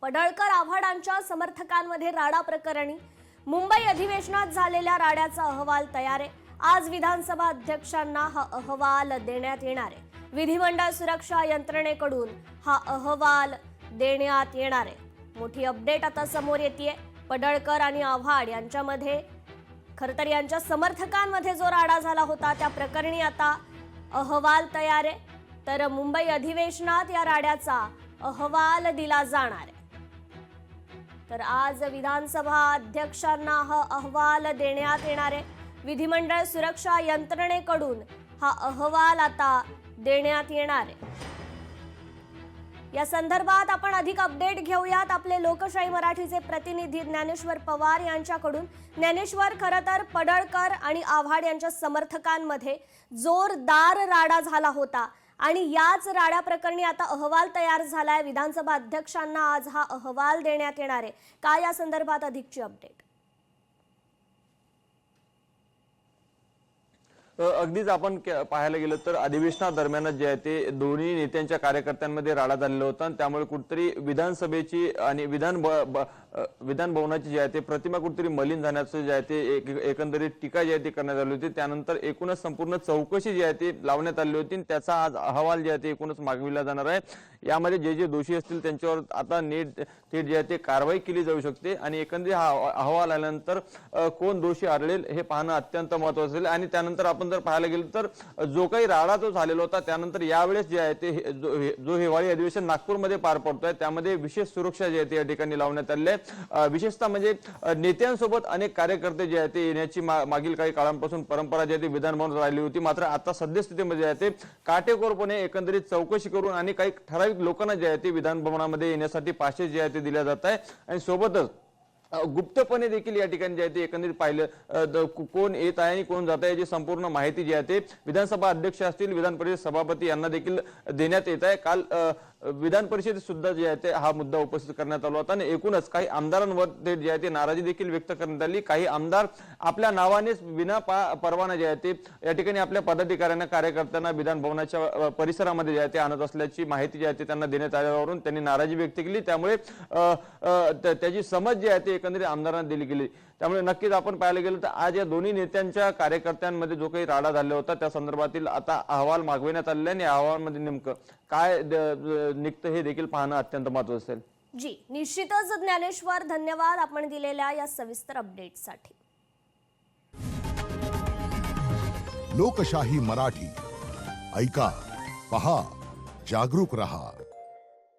पडळकर आव्हाडांच्या समर्थकांमध्ये राडा प्रकरणी मुंबई अधिवेशनात झालेल्या राड्याचा अहवाल तयार आहे। आज विधानसभा अध्यक्षांना हा अहवाल देण्यात येणार आहे। विधिमंडळ सुरक्षा यंत्रणेकडून हा अहवाल देण्यात येणार आहे। मोठी अपडेट आता समोर येतेय। पडळकर आणि आव्हाड यांच्यामध्ये खरतर यांच्या समर्थकांमध्ये जो राडा झाला होता त्या प्रकरणी आता अहवाल तयार आहे। तर मुंबई अधिवेशनात या राड्याचा अहवाल दिला जाणार आहे। तर आज विधानसभा अध्यक्षांना हा अहवाल देण्यात येणार आहे। विधिमंडळ सुरक्षा यंत्रणेकडून हा अहवाल आता देण्यात येणार आहे। या संदर्भात आपण अधिक अपडेट घेऊयात आपले लोकशाही मराठीचे प्रतिनिधी ज्ञानेश्वर पवार यांच्याकडून। ज्ञानेश्वर, खरतर पडळकर आणि आव्हाड यांच्या समर्थकांमध्ये जोरदार राडा झाला होता आणि याच राड्या प्रकरणी आता अहवाल तयार झालाय। विधानसभा अध्यक्षांना आज हा अहवाल देण्यात येणार आहे। काय या संदर्भात अधिकची अपडेट? अगदीच आपण पाहायला गेलं तर अधिवेशनादरम्यान जे आहे ते दोन्ही नेत्यांच्या कार्यकर्त्यांमध्ये राडा झालेला होता आणि त्यामुळे कुठेतरी विधानसभेची आणि विधान भवनाची जी आहे ते प्रतिमा कुठेतरी मलिन झाल्याचं जे आहे ते एकंदरीत टीका जी आहे ती करण्यात आली होती। त्यानंतर एकूणच संपूर्ण चौकशी जी आहे ती लावण्यात आली होती आणि त्याचा आज अहवाल जे आहे ते एकूणच मागविला जाणार आहे। यामध्ये जे जे दोषी असतील त्यांच्यावर आता थेट जे आहे ते कारवाई केली जाऊ शकते आणि एकंदरीत हा अहवाल आल्यानंतर कोण दोषी आढळेल हे पाहणं अत्यंत महत्त्वाचं असेल। आणि त्यानंतर आपण जर पाहायला गेलं तर जो काही राडा जो झालेला होता त्यानंतर यावेळेस जे आहे ते जो हिवाळी अधिवेशन नागपूरमध्ये पार पडतोय त्यामध्ये विशेष सुरक्षा जी आहे ते या ठिकाणी लावण्यात आली आहे। विशेषतः म्हणजे नेत्यांसोबत अनेक कार्यकर्ते जे आहेत ते येण्याची मागील काही काळांपासून परंपरा जी आहे ती विधान भवनात राहिली होती। मात्र आता सद्यस्थितीमध्ये आहे ते काटेकोरपणे एकंदरीत चौकशी करून आणि काही ठराविक लोकांना जे आहे ते विधान भवनामध्ये येण्यासाठी पासेस जे आहे ते दिल्या जात आहे आणि सोबतच गुप्तपणे देखील या ठिकाणी जे आहे ते एकंदरीत पाहिलं कोण येत आहे आणि कोण जात आहे याची संपूर्ण माहिती जी आहे ते विधानसभा अध्यक्ष असतील विधान परिषद सभापती यांना देखील देण्यात येत आहे। काल विधान परिषदेत सुद्धा जे आहे ते हा मुद्दा उपस्थित करण्यात आला होता आणि एकूणच काही आमदारांवर जे आहे ते नाराजी देखील व्यक्त करण्यात आली। काही आमदार आपल्या नावानेच विना परवाना जे आहे ते या ठिकाणी आपल्या पदाधिकाऱ्यांना कार्यकर्त्यांना विधान भवनाच्या परिसरामध्ये जे आहे ते आणत असल्याची माहिती जी आहे ते त्यांना देण्यात आल्यावरून त्यांनी नाराजी व्यक्त केली। त्यामुळे त्याची समज जी आहे ते एकंदरीत आमदारांना दिली गेली। त्यामुळे नक्कीच आपण पाहायला गेलं तर आज या दोन्ही नेत्यांच्या कार्यकर्त्यांमध्ये जो काही राडा झाला होता त्या संदर्भातील आता अहवाल मागविण्यात आलेला आहे आणि अहवालामध्ये नेमकं काय निघतं हे देखील पाहणं अत्यंत महत्त्वाचं असेल। जी, निश्चितच ज्ञानेश्वर, धन्यवाद आपण दिलेल्या या सविस्तर अपडेटसाठी। लोकशाही मराठी ऐका, पहा, जागरूक रहा।